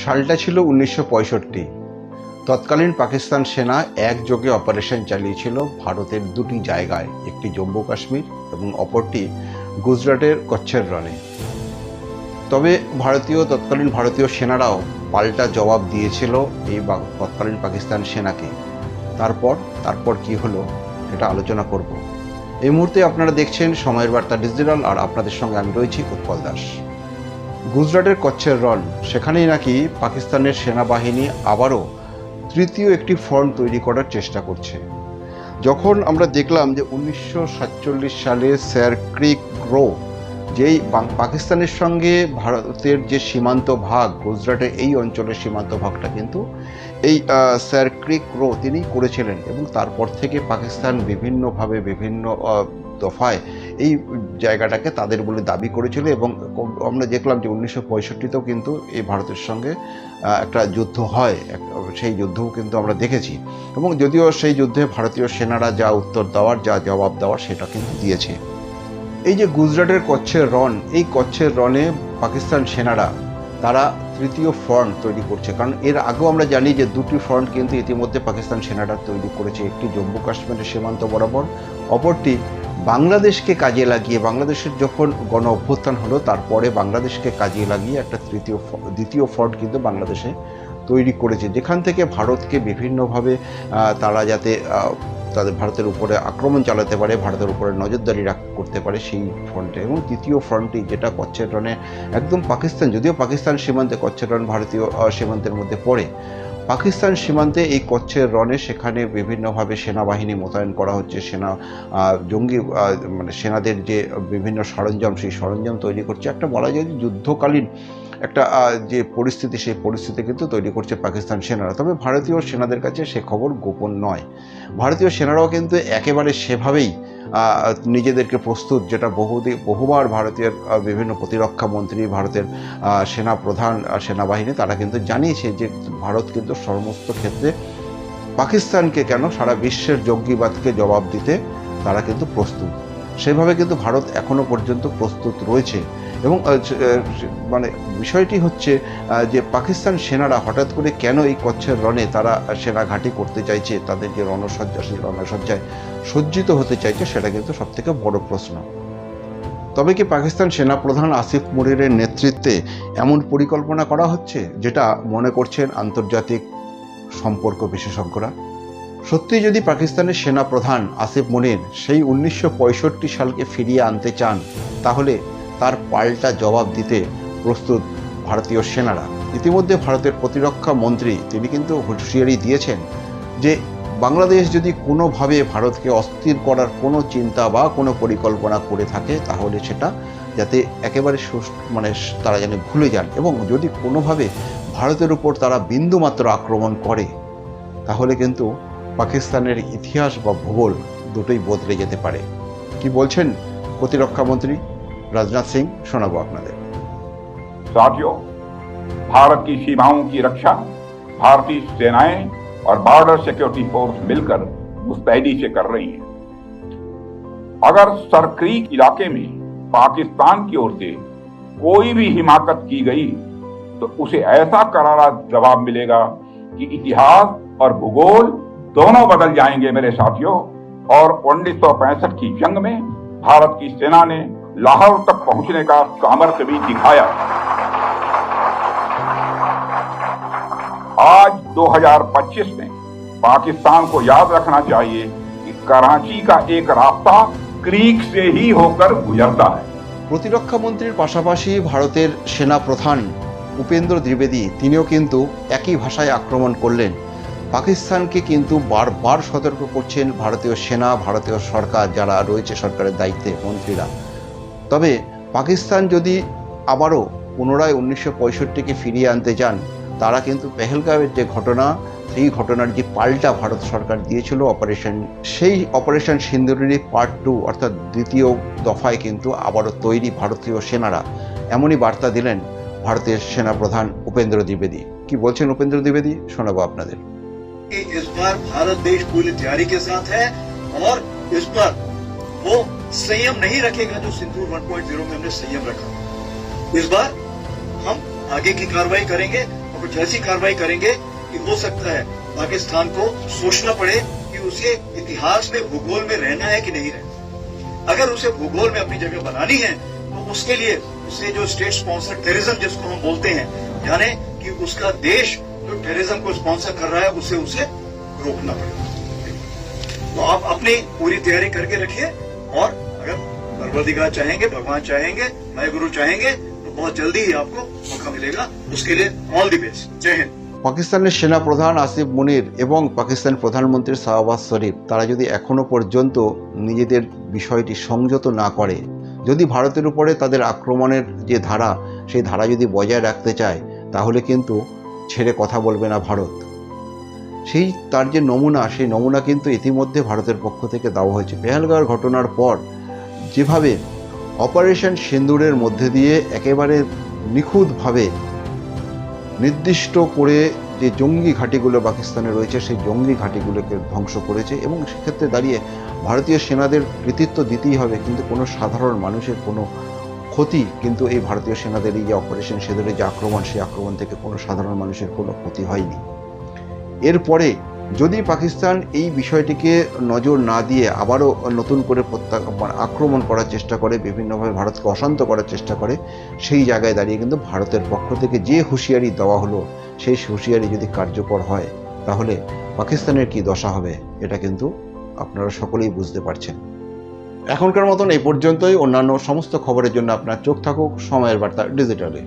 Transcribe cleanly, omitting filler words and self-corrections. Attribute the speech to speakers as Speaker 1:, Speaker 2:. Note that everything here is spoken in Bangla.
Speaker 1: সালটা ছিল 1965। তৎকালীন পাকিস্তান সেনা একযোগে অপারেশন চালিয়েছিল ভারতের দুটি জায়গায়, একটি জম্মু কাশ্মীর এবং অপরটি গুজরাটের কচ্ছের রণে। তবে তৎকালীন ভারতীয় সেনারাও পাল্টা জবাব দিয়েছিল এই তৎকালীন পাকিস্তান সেনাকে। তারপর কি হলো এটা আলোচনা করব। এই মুহূর্তে আপনারা দেখছেন সময়ের বার্তা ডিজিটাল, আর আপনাদের সঙ্গে আমি রয়েছি উৎপল দাস। গুজরাটের কচ্ছের রণ, সেখানেই নাকি পাকিস্তানের সেনাবাহিনী আবারও তৃতীয় একটি ফ্রন্ট তৈরি করার চেষ্টা করছে। যখন আমরা দেখলাম যে 1947 সালে স্যার ক্রিক গ্রো, যেই পাকিস্তানের সঙ্গে ভারতের যে সীমান্ত ভাগ, গুজরাটের এই অঞ্চলের সীমান্ত ভাগটা কিন্তু এই স্যার ক্রিক গ্রো তিনি করেছিলেন, এবং তারপর থেকে পাকিস্তান বিভিন্নভাবে বিভিন্ন দফায় এই জায়গাটাকে তাদের বলে দাবি করেছিল। এবং আমরা দেখলাম যে 1965তেও কিন্তু এই ভারতের সঙ্গে একটা যুদ্ধ হয়, সেই যুদ্ধও কিন্তু আমরা দেখেছি। এবং যদিও সেই যুদ্ধে ভারতীয় সেনারা যা উত্তর দেওয়ার, যা জবাব দেওয়ার সেটা কিন্তু দিয়েছে। এই যে গুজরাটের কচ্ছের রণ, এই কচ্ছের রণে পাকিস্তান সেনারা তারা তৃতীয় ফ্রন্ট তৈরি করছে। কারণ এর আগেও আমরা জানি যে দুটি ফ্রন্ট কিন্তু ইতিমধ্যে পাকিস্তান সেনারা তৈরি করেছে, একটি জম্মু কাশ্মীরের সীমান্ত বরাবর, অপরটি বাংলাদেশকে কাজে লাগিয়ে, বাংলাদেশের যখন গণ অভ্যুত্থান হলো তারপরে বাংলাদেশকে কাজে লাগিয়ে একটা দ্বিতীয় ফ্রন্ট কিন্তু বাংলাদেশে তৈরি করেছে, যেখান থেকে ভারতকে বিভিন্নভাবে তারা যাতে ভারতের উপরে আক্রমণ চালাতে পারে, ভারতের উপরে নজরদারি করতে পারে সেই ফ্রন্টে। এবং তৃতীয় ফ্রন্টটি যেটা কচ্ছের রণে একদম পাকিস্তান, যদিও পাকিস্তান সীমান্তে কচ্ছের রণ ভারতীয় সীমান্তের মধ্যে পড়ে, পাকিস্তান সীমান্তে এই কচ্ছের রণে সেখানে বিভিন্নভাবে সেনাবাহিনী মোতায়েন করা হচ্ছে, সেনাদের যে বিভিন্ন সরঞ্জাম, সেই সরঞ্জাম তৈরি করছে। একটা বলা যায় যে যুদ্ধকালীন একটা যে পরিস্থিতি, সেই পরিস্থিতি কিন্তু তৈরি করছে পাকিস্তান সেনারা। তবে ভারতীয় সেনাদের কাছে সে খবর গোপন নয়। ভারতীয় সেনারাও কিন্তু একেবারে সেভাবেই নিজেদেরকে প্রস্তুত, যেটা বহুবার ভারতীয় বিভিন্ন প্রতিরক্ষা মন্ত্রী, ভারতের সেনা প্রধান, সেনাবাহিনী তারা কিন্তু জানিয়েছে যে ভারত কিন্তু সমস্ত ক্ষেত্রে পাকিস্তানকে কেন, সারা বিশ্বের জঙ্গিবাদকে জবাব দিতে তারা কিন্তু প্রস্তুত। সেভাবে কিন্তু ভারত এখনো পর্যন্ত প্রস্তুত রয়েছে। এবং বিষয়টি হচ্ছে যে পাকিস্তান সেনারা হঠাৎ করে কেন এই কচ্ছের রণে তারা সেনা ঘাঁটি করতে চাইছে, তাদের যে রণসজ্জা, সেই রণসজ্জায় সজ্জিত হতে চাইছে, সেটা কিন্তু সবথেকে বড় প্রশ্ন। তবে কি পাকিস্তান সেনাপ্রধান আসিফ মুনিরের নেতৃত্বে এমন পরিকল্পনা করা হচ্ছে, যেটা মনে করছেন আন্তর্জাতিক সম্পর্ক বিশেষজ্ঞরা? সত্যি যদি পাকিস্তানের সেনাপ্রধান আসিফ মুনির সেই 1965 সালকে ফিরিয়ে আনতে চান, তাহলে তার পাল্টা জবাব দিতে প্রস্তুত ভারতীয় সেনারা। ইতিমধ্যে ভারতের প্রতিরক্ষা মন্ত্রী তিনি কিন্তু হুঁশিয়ারি দিয়েছেন যে বাংলাদেশ যদি কোনোভাবে ভারতকে অস্থির করার কোনো চিন্তা বা কোনো পরিকল্পনা করে থাকে, তাহলে সেটা যাতে একেবারে তারা যেন ভুলে যান, এবং যদি কোনোভাবে ভারতের উপর তারা বিন্দুমাত্র আক্রমণ করে, তাহলে কিন্তু পাকিস্তানের ইতিহাস বা ভূগোল দুটোই বদলে যেতে পারে। কি বলছেন প্রতিরক্ষা মন্ত্রী राजनाथ सिंह, শোনাবো আপনাদের।
Speaker 2: साथियों, भारत की सीमाओं की रक्षा भारतीय सेनाएं और बॉर्डर सिक्योरिटी फोर्स मिलकर मुस्तैदी से कर रही हैं। अगर सरक्रीक इलाके में पाकिस्तान की ओर से कोई भी हिमाकत की गई, तो उसे ऐसा करारा जवाब मिलेगा कि इतिहास और भूगोल दोनों बदल जाएंगे मेरे साथियों। और 1965 की जंग में भारत की सेना ने लाहौर तक पहुंचने का सामर्थ्य भी दिखाया। आज 2025 में पाकिस्तान को याद रखना चाहिए कि कराची का एक रास्ता क्रीक से ही होकर गुजरता है।
Speaker 1: প্রতিরক্ষা মন্ত্রীর পাশাপাশি ভারতের সেনা প্রধান উপেন্দ্র দ্বিবেদী তিনিও কিন্তু একই ভাষায় আক্রমণ করলেন। পাকিস্তানকে কিন্তু বারবার সতর্ক করছেন ভারতীয় সেনা, ভারতীয় সরকার, যারা রয়েছে সরকারের দায়িত্বে মন্ত্রীরা। তবে পাকিস্তান যদি আবারও পুনরায় 1965কে ফিরিয়ে আনতে চান, তারা কিন্তু পেহেলগাঁওয়ের যে ঘটনা, সেই ঘটনার যে পাল্টা ভারত সরকার দিয়েছিল সেই অপারেশন সিন্দুরেরই পার্ট 2 অর্থাৎ দ্বিতীয় দফায় কিন্তু আবারও তৈরি ভারতীয় সেনারা, এমনই বার্তা দিলেন ভারতের সেনাপ্রধান উপেন্দ্র দ্বিবেদী। কি বলছেন উপেন্দ্র দ্বিবেদী, শোনাবো আপনাদের।
Speaker 3: इस बार भारत देश पूरी तैयारी के साथ है और इस पर वो संयम नहीं रखेगा जो सिंदूर 1.0 में हमने संयम रखा। इस बार हम आगे की कार्रवाई करेंगे और कुछ ऐसी कार्रवाई करेंगे कि हो सकता है पाकिस्तान को सोचना पड़े कि उसे इतिहास में भूगोल में रहना है कि नहीं रहना। अगर उसे भूगोल में अपनी जगह बनानी है तो उसके लिए उसे जो स्टेट स्पॉन्सर टेररिज्म जिसको हम बोलते हैं, यानी कि उसका देश जो टेररिज्म को स्पॉन्सर कर रहा है उसे रोकना पड़ेगा। तो आप अपनी पूरी तैयारी करके रखिए, और अगर परवरदिगार चाहेंगे, भगवान चाहेंगे, वाहिगुरु चाहेंगे तो बहुत जल्दी ही आपको मौका मिलेगा। उसके लिए ऑल द बेस्ट। जय हिंद।
Speaker 1: পাকিস্তানের সেনা প্রধান আসিফ মুনির এবং পাকিস্তান প্রধানমন্ত্রী শাহবাজ শরীফ তারা যদি এখনো পর্যন্ত নিজেদের বিষয়টি সংযত না করে, যদি ভারতের উপরে তাদের আক্রমণের যে ধারা সেই ধারা যদি বজায় রাখতে চায়, তাহলে কিন্তু ছেড়ে কথা বলবে না ভারত। সেই তার যে নমুনা, সেই নমুনা কিন্তু ইতিমধ্যে ভারতের পক্ষ থেকে দেওয়া হয়েছে। পেহেলগাঁওয়ের ঘটনার পর যেভাবে অপারেশন সিন্দুরের মধ্যে দিয়ে একেবারে নিখুঁতভাবে নির্দিষ্ট করে যে জঙ্গি ঘাঁটিগুলো পাকিস্তানে রয়েছে সেই জঙ্গি ঘাঁটিগুলোকে ধ্বংস করেছে, এবং সেক্ষেত্রে দাঁড়িয়ে ভারতীয় সেনাদের কৃতিত্ব দিতেই হবে। কিন্তু কোনো সাধারণ মানুষের কোনো ক্ষতি কিন্তু এই ভারতীয় সেনাদের এই যে অপারেশন সিঁদুরের যে আক্রমণ, সেই আক্রমণ থেকে কোনো সাধারণ মানুষের কোনো ক্ষতি হয়নি। এরপরে যদি পাকিস্তান এই বিষয়টিকে নজর না দিয়ে আবারও নতুন করে আক্রমণ করার চেষ্টা করে, বিভিন্নভাবে ভারতকে অশান্ত করার চেষ্টা করে, সেই জায়গায় দাঁড়িয়ে কিন্তু ভারতের পক্ষ থেকে যে হুঁশিয়ারি দেওয়া হলো সেই হুঁশিয়ারি যদি কার্যকর হয়, তাহলে পাকিস্তানের কি দশা হবে এটা কিন্তু আপনারা সকলেই বুঝতে পারছেন। এখনকার মতন এই পর্যন্তই। অন্যান্য সমস্ত খবরের জন্য আপনার চোখ থাকুক সময়ের বার্তা ডিজিটালে।